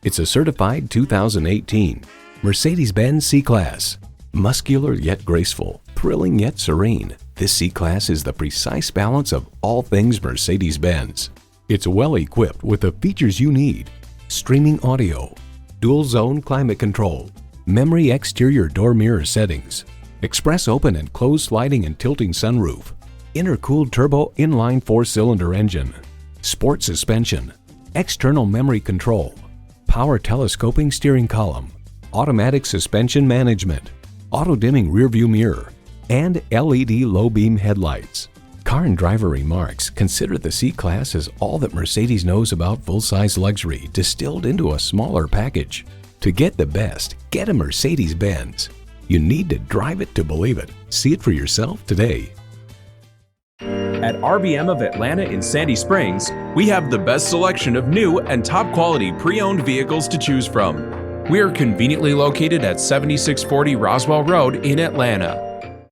It's a certified 2018 Mercedes-Benz C-Class. Muscular yet graceful, thrilling yet serene, this C-Class is the precise balance of all things Mercedes-Benz. It's well equipped with the features you need: streaming audio, dual-zone climate control, memory exterior door mirror settings, express open and closed sliding and tilting sunroof, intercooled turbo inline 4-cylinder engine, sport suspension, external memory control, power telescoping steering column, automatic suspension management, auto-dimming rearview mirror, and LED low-beam headlights. Car and Driver remarks consider the C-Class as all that Mercedes knows about full-size luxury distilled into a smaller package. To get the best, get a Mercedes-Benz. You need to drive it to believe it. See it for yourself today. At RBM of Atlanta in Sandy Springs, we have the best selection of new and top-quality pre-owned vehicles to choose from. We are conveniently located at 7640 Roswell Road in Atlanta.